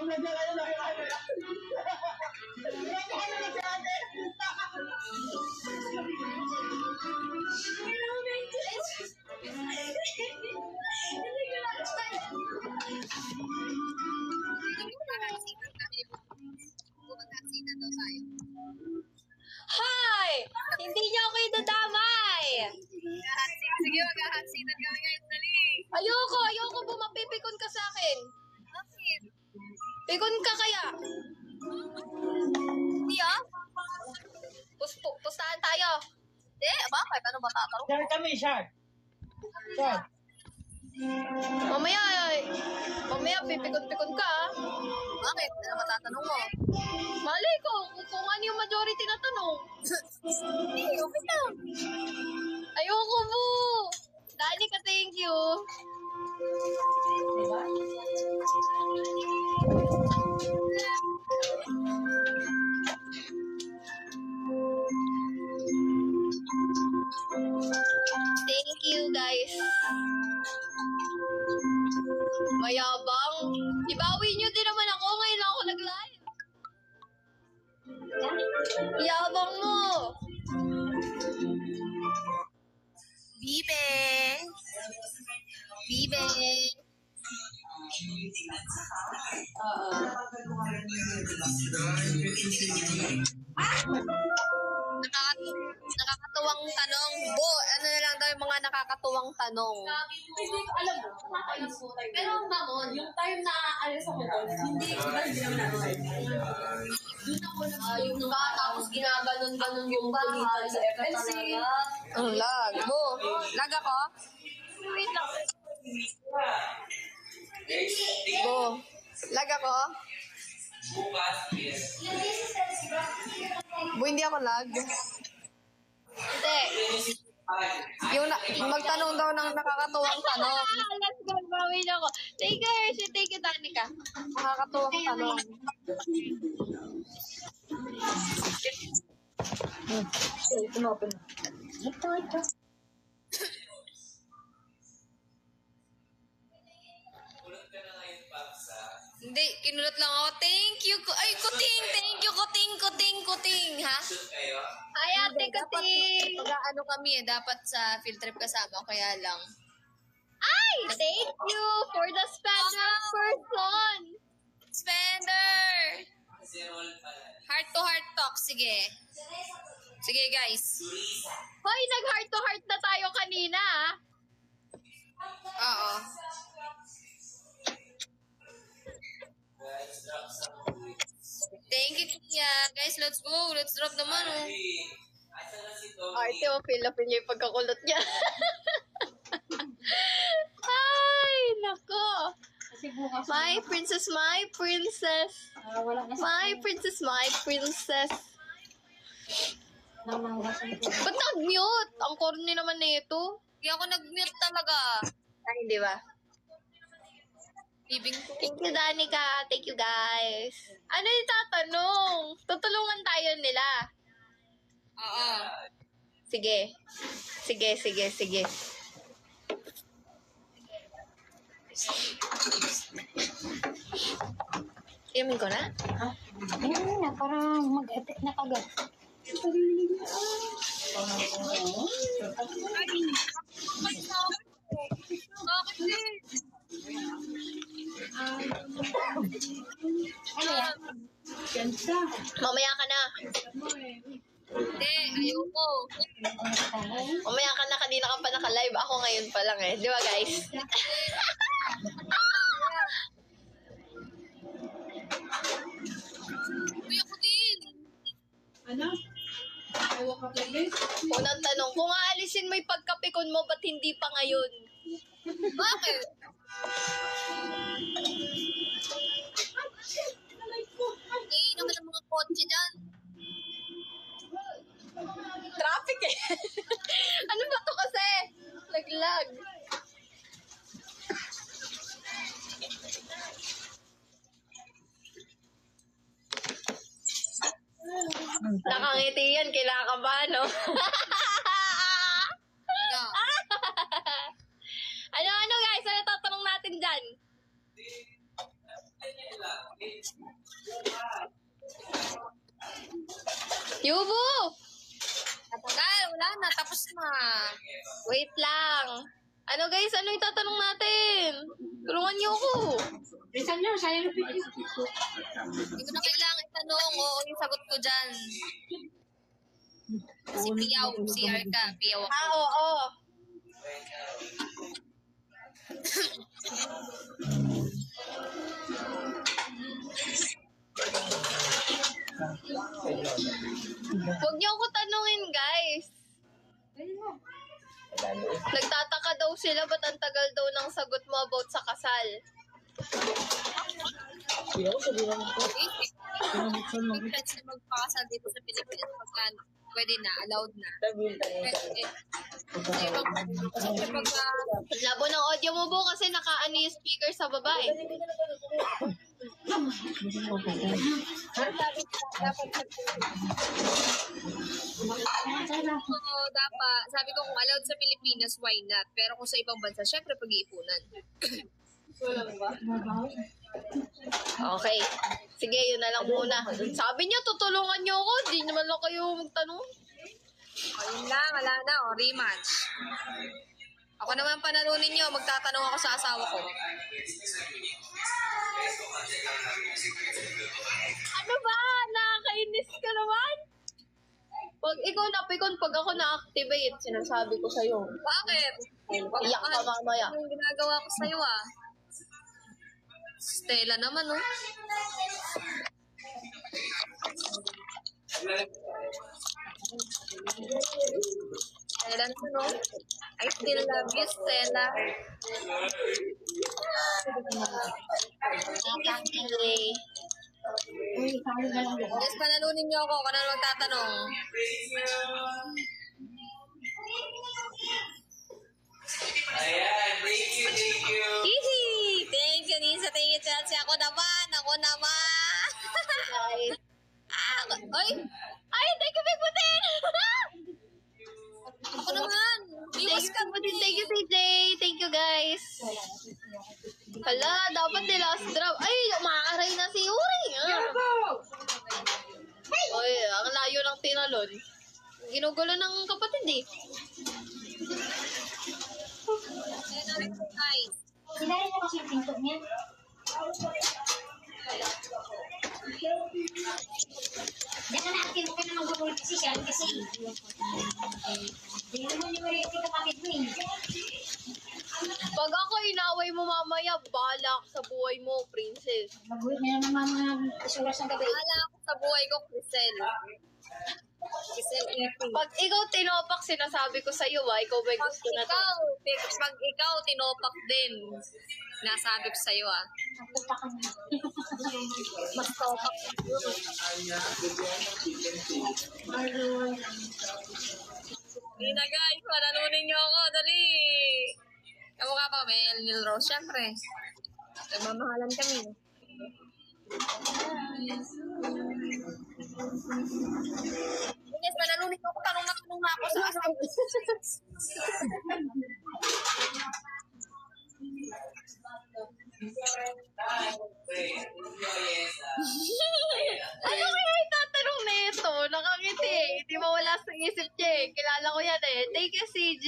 Hi! Hindi niyo ako idadamay! Sige, mag-hatsitan kami ngayon. Dali. Ayoko bumapipikon ka sa akin. Bakit? Pikon ka kaya. Hindi ah? Pustahan tayo. Hindi, bakit? Ano ba tatanong? Share kami, share. Share. Mamaya pipikon-pikon ka. Bakit? Ano ba tatanong mo? Malay ko kung ano yung majority na tanong. Hindi, okay lang. Ayoko mo. Dani ka, thank you. Diba? Thank you, guys. Mayabang. Ibawi nyo din naman ako. Ngayon lang ako nag-live. Yabang mo. Bibe! Bibe! Nakakatuwang tanong. Bo, ano na lang daw yung mga nakakatuwang tanong. Alam mo, nakakainis mo tayo. Pero mamon, yung time na alis ako doon, hindi naman natin. Doon ako yung tapos ginaganon-ganon yung bahay sa FNC. Ang lag. Bo, lag ako? Wait lang. Bo, lag ako? Bo, hindi ako lag. Hindi. Yung magtanong daw ng nakakatuwang tanong. Let's go, bawin ako. Thank you, Hershey. Thank you, Danica. Nakakatuwang tanong. Hindi, kinulat lang ako. Thank you. Ay, kuting. Thank you, kuting. Ha? Hi, Ate Kating. Pag-ano kami dapat sa field trip kasama. Kaya lang. Ay, thank you for the spender person. Spender! Heart to heart talk. Sige. Sige, guys. Hoy, nag-heart to heart na tayo kanina, ah. Oo. Thank you, Tia. Guys, let's go. Let's drop naman, oh. Arte, feel niya yung pagkakulot niya. Ay, nako. My princess, my princess. My princess, my princess. Ba't nag-mute? Ang corny naman na ito. Hindi ako nag-mute talaga. Ay, hindi ba? Bibing ko. Thank you, Danica. Thank you, guys. Ano yung tatanong? Tutulungan tayo nila. Oo. Sige. Sige. Iyamin ko na? Hindi na, parang mag-edit na kagad. Bakit din? Ano yan? Mamaya ka na. Hindi, ayoko. Mamaya ka na, kanina ka pa naka-live. Ako ngayon pa lang eh. Di ba, guys? Uy, ako din. Ano? I woke up like this? Unang tanong, kung aalisin mo yung pagkapikon mo, ba't hindi pa ngayon? Bakit? Hindi naman ang mga kotse dyan. Traffic eh. Ano ba to kasi? Naglag. Nakangiti yan, kinakabahan, no? Ano? Ano, guys? Ano tatanong natin dyan? Yubo! Tagal, wala na. Tapos na. Wait lang. Ano guys, ano yung tatanong natin? Tulungan niyo ako. Rizal nyo, sayang yung video. Hindi ko na kailangan itanong. Oo, yung sagot ko dyan. Si Piyaw, CR ka. Piyaw ako. Oo. Huwag niyo ako tanungin, guys. Nagtataka daw sila, ba't ang tagal daw ng sagot mo about sa kasal? Yo, sabihan mo ko. May friends na magpakasal dito sa Pilipinas pagka pwede na, allowed na. Sabihin tayo. Labo ng audio mo, Bo, kasi naka-ano yung speaker sa babae. Oo, dapat. Sabi ko kung allowed sa Pilipinas, why not? Pero kung sa ibang bansa, syempre pag-iipunan. Okay. Sige, yun na lang muna. Sabi niyo, tutulungan niyo ako. Di naman lang kayo magtanong. Ayun lang, wala na. O, rematch. Ako naman panalunin niyo. Magtatanong ako sa asawa ko. Ano ba? Nakakainis ka naman? Pag ikaw napikon, pag ako na-activate, sinasabi ko sa'yo. Bakit? Iyak ka mamaya. Yung ginagawa ko sa'yo Stella naman, oh. Stella naman, oh. I still love you, Stella. Yes, panalunin niyo ako. Ako na magtatanong. Ayan, thank you. Hihi! Thank you, Nisa. Thank you, Chelsea. Ako naman. Oy! Ay, thank you, Big Putin! Ako naman. Iwas ka, Putin. Thank you, TJ. Thank you, guys. Hala, dapat ni last drop. Ay, umaaray na si Uri. Oy, ang layo ng tinalon. Ginugulo ng kapatid eh. Sila rin kasi yung pinto niya. Diyan ka na-active ka na mag-work kasi siya kasi. Hindi mo ni Maria ito kapatid mo eh. Pag ako inaway mo mamaya, bahala ka sa buhay mo, princess. Mag-work na naman mga isuras ng gabi. Bahala ako sa buhay ko, Crisel. Pag ikaw tinopak, sinasabi ko sa'yo, ikaw ba gusto na to? Pag ikaw tinopak din, nasabi ko sa'yo, Magpupa ka na. Mas topak. Hindi na guys, panalunin niyo ako, dali. Kamukha pa kami, El Nil Rose, syempre. Nagmamahalan kami. Yes, panalunin ko ako, tanong na ako sa asawa. Ano kaya itatanong na ito? Nakangiti. Hindi mawala sa isip niya eh. Kilala ko yan eh. Thank you, CJ.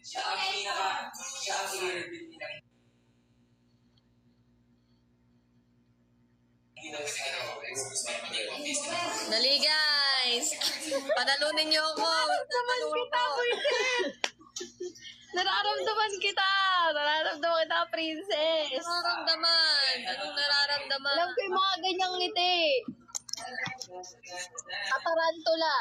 Siya ang Dali guys. Panalunin niyo ako. Nararamdaman kita. Nararamdaman kita, princess. Nararamdaman. Anong nararamdaman? Alam ko yung mga ganyang ngiti. Katarantula.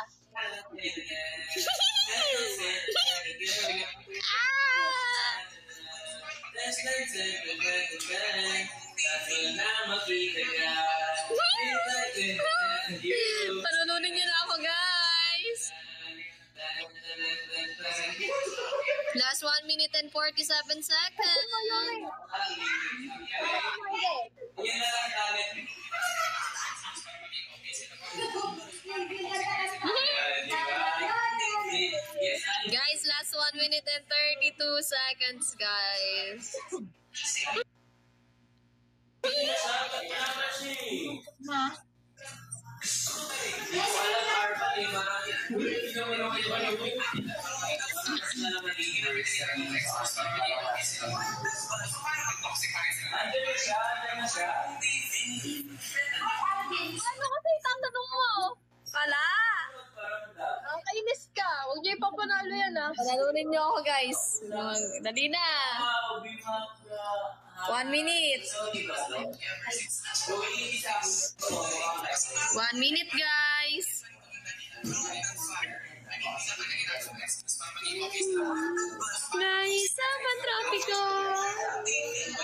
Panununin niyo na ako, guys. Last 1 minute and 47 seconds. Guys, last 1 minute and 32 seconds, guys. Hindi ko alam, Arpa, eh, marami. Hindi naman ako yung ano. Mas na naman yung Andyan na siya, andyan na siya. Ano kasi tatanong mo? Wala. Ang kainis ka. Huwag niyo ipapanalo yan, ha? Panalunin niyo ako, guys. Dali na. 1 minute. 1 minute, guys. Guys, saban trapiko.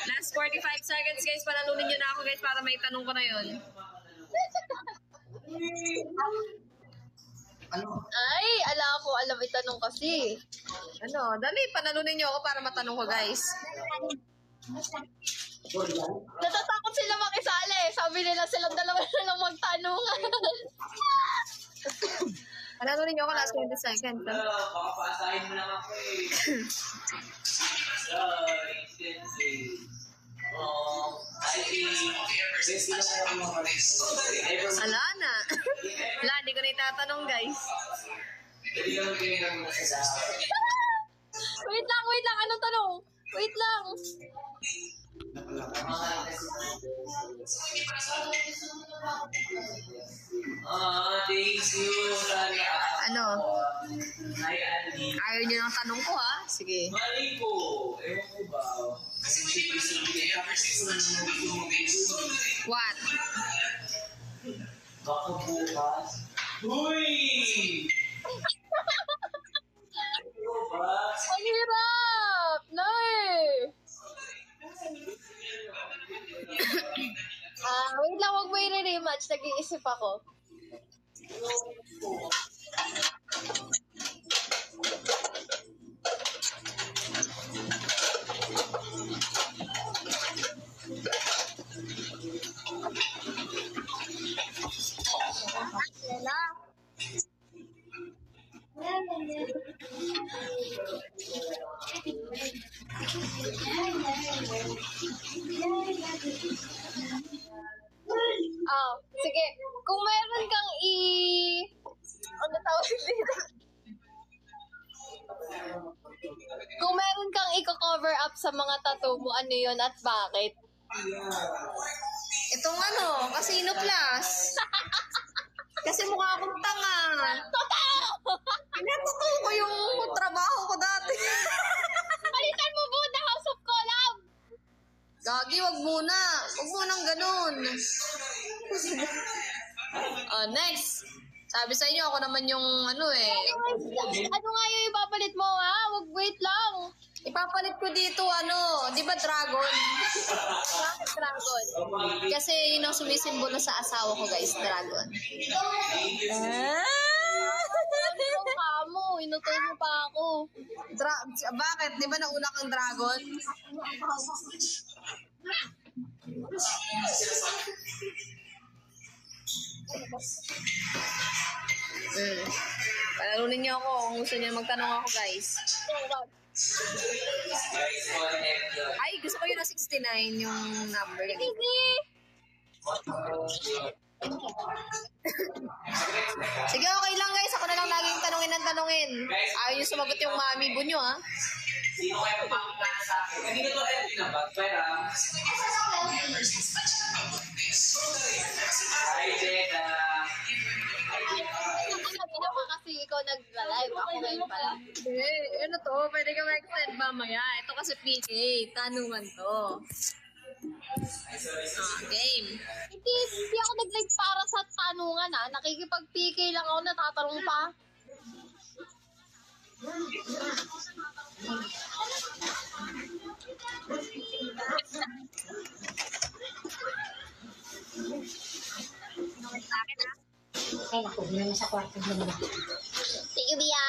Last 45 seconds, guys. Panalunin niyo na ako, guys, para may tanong ko na yun. Ay, alam itanong kasi. Ano, dali, panalunin niyo ako para matanong ko, guys. Natatakot sila makisali. Sabi nila silang dalawa na lang magtanong. Panalunin niyo ako last 20 seconds. Baka paasahin mo lang ako eh. Wala na. Wala, di ko na itatanong, guys. Wait lang. Anong tanong? Wait lang. Thank you. Ano? Hi, Andy. Ayaw niyo ng tanong ko, ha? Sige. Mali ko. Ewan ko ba? Kasi siyempre What? baka bukas. Uy! Ano ba? Ang hirap! Nay! Wait lang, huwag mo i-rematch. Nag-iisip ako. Sige. Kung meron kang ano tawag dito? Kung meron kang i-cover up sa mga tattoo mo, ano yun at bakit? Itong ano, Casino Plus. Kasi mukha akong tanga. Totoo! Pinatutuo ko yung trabaho ko dati. Palitan mo muna House of Collab. Gagi, wag muna. Wag munang ganun. Next. Sabi sa inyo, ako naman yung ano eh. Ano nga yung ipapalit mo, ha? Wag, wait lang. Ipapalit ko dito, ano, di ba dragon? Bakit dragon? Kasi yun ang sumisimbolo sa asawa ko, guys, dragon. Inutol ka mo, inutol mo pa ako. Bakit? Di ba nauna kang dragon? Palalunin niyo ako kung gusto niyo magtanong ako, guys. Ay, gusto ko yun na 69 yung number. Sige, okay lang, guys. Ako na lang laging tanungin. Ayaw yung sumagot yung mami bunyo, ha? Sino kayo magpapaplano sa akin? Hindi na to LP na ba? Pera. Hi, Jeda. Ginawa kasi ikaw nag-live. Ako ngayon pala. Ano to? Pwede ka mag-extend mamaya. Ito kasi PK. Tanungan to. Game. Hindi ako nag-live para sa tanungan, ha. Nakikipag-PK lang ako, natatanong pa. Ay, naku, hindi naman sa kwarto mo. Thank you, Bia.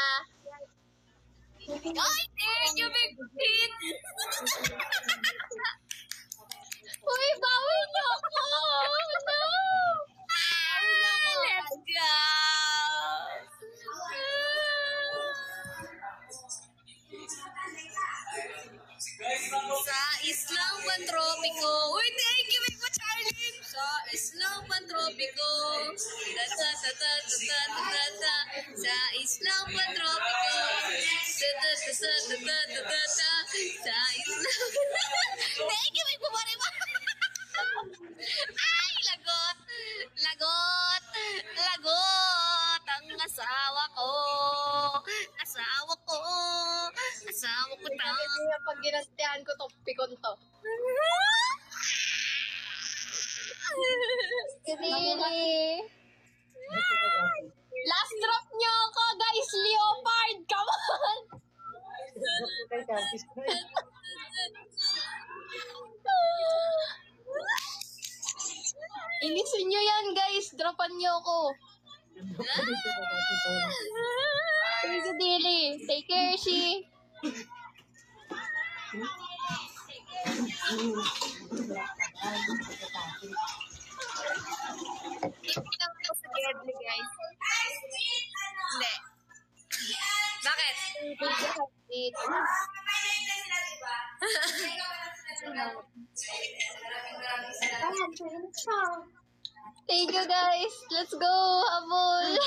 Ay, thank you, Big Pete. Uy, bawi niyo ako. No. Let's go. Sa Islang Pantropiko. Uy, thank you, Big Charlie. Sa Islang Pantropiko. patropiko. Ta-ta-ta-ta-ta-ta-ta-ta. Sa islang patropiko. Ta-ta-ta-ta-ta-ta-ta-ta. Sa islang... Thank you, may bumari ba? Ay, lagot! Lagot! Lagot! Ang asawa ko! Asawa ko! Asawa ko ta! Pag ginantihan ko to, pikon to. Really? Last drop nyo ako, guys! Leopard! Come on! Ilisin nyo yan, guys! Dropan nyo ako! Thank you, Dili! Take care, she! Hindi lang ako sa deadly, guys. Hindi. Bakit? Thank you, guys. Let's go, habol.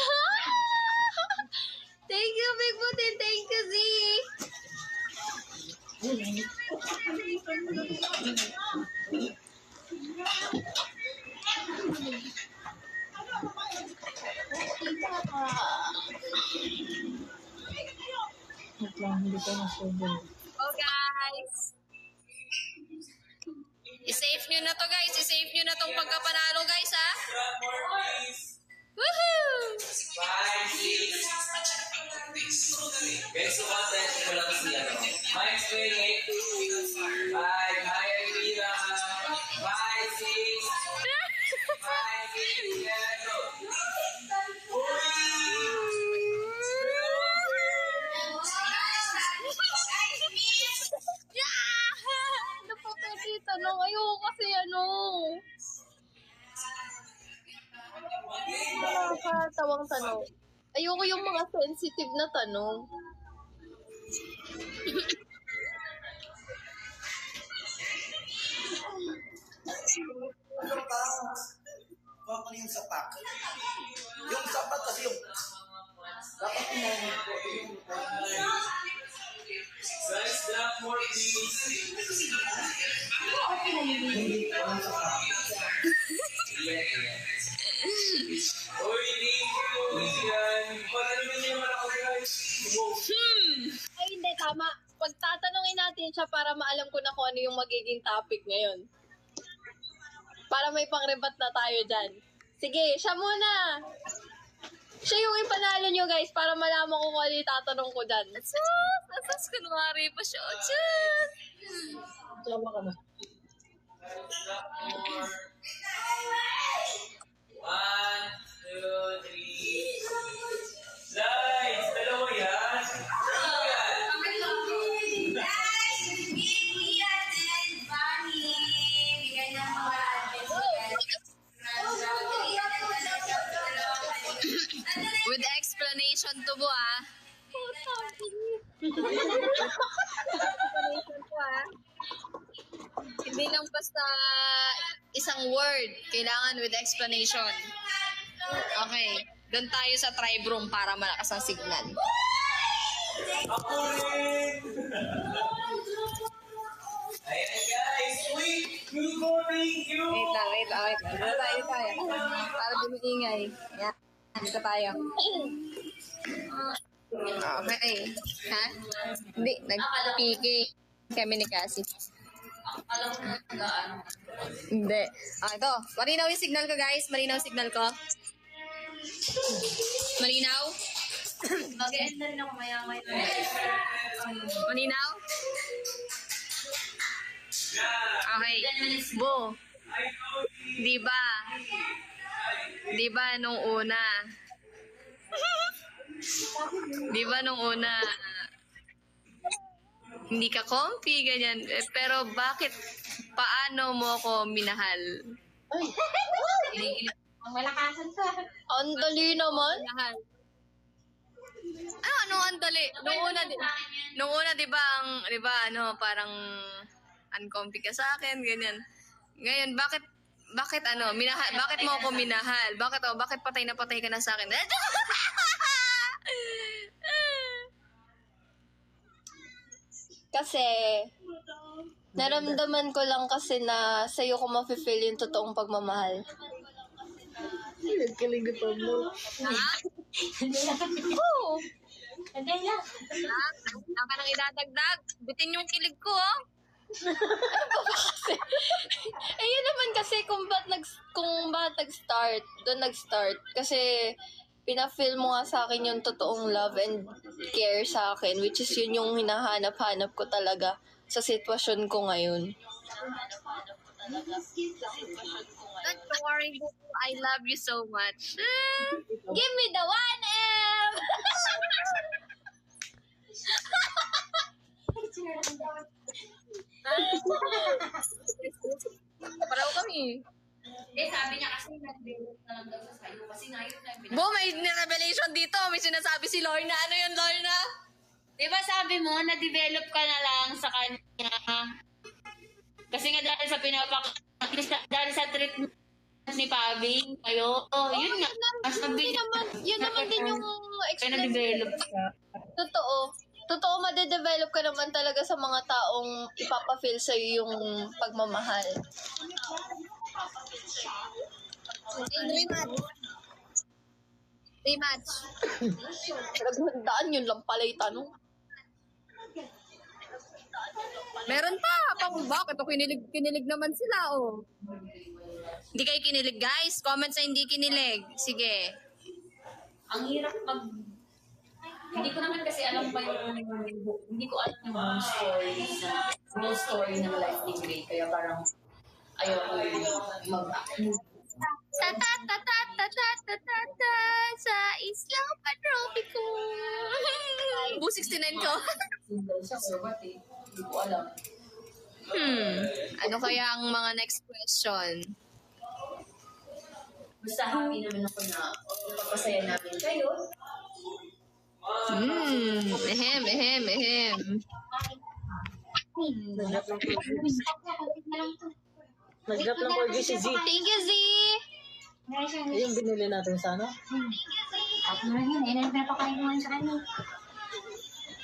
Thank you, Big Butin. Thank you, Z. Hindi ko na sobrang. Oh, guys. I-save nyo na to, guys. I-save nyo na tong pagkapanalo, guys, ha? Drop more, please. Woohoo! 5, 6. Guys, sukatin ko lang siya. Mike, swing it. 5, hi, Elvira. 5, 6. 5, 6, go. Ano po pwede tanong? Ayoko kasi ano. Nakakatawang tanong. Ayoko yung mga sensitive na tanong. Huwag mo yung sapat. Yung sapat kasi yung... Dapat kumain ko. Guys, drop more, please. Uy, thank you. Yan. Patalunin niyo naman ako, guys. Ay, hindi, tama. Pagtatanungin natin siya para maalam ko na kung ano yung magiging topic ngayon. Para may pang-rebat na tayo dyan. Sige, siya muna. Siya yung ipanalo nyo, guys, para malaman ko kung ano yung tatanong ko dyan. Asas, kunwari pa siya. Dyan. Tama ka na. Drop more. 1, 2, 3. Lights! Dalawa yan. Ano yan? With explanation to bo, ah. Hindi lang basta isang word. Kailangan with explanation. Okay. Doon tayo sa tribe room para malakas ang signal. Ako rin! Ayan guys! Uy! Good morning! You! Wait lang. Dito tayo. Para dumiingay. Yan. Dito tayo. Okay. Ha? Hindi. Nag-piki kami ni Cassie. Alam ko na tagaan. Hindi. Ito. Malinaw yung signal ko, guys. Malinaw yung signal ko. Malinaw? Mag-end na rin ako maya-maya. Malinaw? Okay. Bo. Di ba nung una? Hindi ka comfy, ganyan. Pero bakit, paano mo ako minahal? Ang malakasan ka. Ang dali naman. Ano ang dali? Nung una, di ba, parang uncomfy ka sa akin, ganyan. Ngayon, bakit bakit mo ako minahal? Bakit patay na patay ka na sa akin? Kasi, naramdaman ko lang kasi na sa'yo ko mafe-feel yung totoong pagmamahal. Kilig ni Pablo. Oo. Sandali lang. Ang ka nang idadagdag. Bitin yung kilig ko, oh. Eh, yun naman kasi kung ba't nag-start, doon nag-start. Kasi, pina-feel mo nga sa akin yung totoong love and care sa akin, which is yun yung hinahanap-hanap ko talaga sa sitwasyon ko ngayon. Don't worry, I love you so much. Give me the 1M! Paraw kami. Sabi niya kasi nag-develop na lang daw sa sa'yo. Kasi ngayon na Bo, may revelation dito. May sinasabi si Lorna. Ano yun, Lorna? Di ba sabi mo, na-develop ka na lang sa kanya? Kasi nga dahil sa dahil sa treatment ni Pabing, kayo, yun nga. Yun naman din yung Kaya explanation. na-develop ka. Totoo, madedevelop ka naman talaga sa mga taong ipapafeel sa'yo yung pagmamahal. Rematch. Naghandaan yun lang pala yung tanong. Meron pa. Bakit? Kinilig naman sila, oh. Hindi kayo kinilig, guys. Comment sa hindi kinilig. Sige. Ang hirap hindi ko naman kasi alam pa hindi ko alam yung whole story ng life ni Gray. Kaya parang, ayaw ko Sa islang patropiko. Bu 69 ko. single siya or what eh. Hindi ko alam. Ano kaya ang mga next question? Basta happy naman ako na napapasaya namin kayo. Ehem. Nag-drop lang corgi si Z. Thank you, Z. Yung binili natin sa ano? Ako na yun, ayun ang pinapakain mo sa kanya.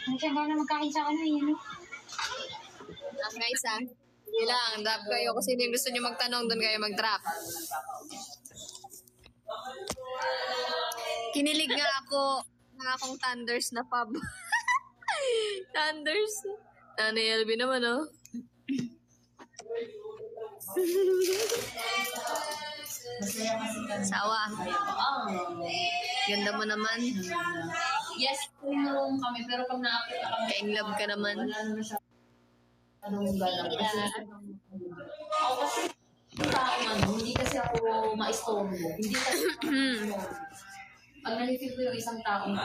Ano siya gano'n magkain sa kanya, yun. Guys, Hindi lang, drop kayo. Kung sino yung gusto nyo magtanong, doon kayo mag-drop. Kinilig nga ako ng akong Thunders na pub. Thunders. Nanay Elby naman, oh. Sawa. Ganda mo naman. Yes, tulong kami. Pero pag na-apit na kami, Ka-in love ka naman. wala naman siya. Anong galang? Ako kasi, hindi kasi ako ma-istorbo. Hindi kasi, pag nalifeel ko yung isang taong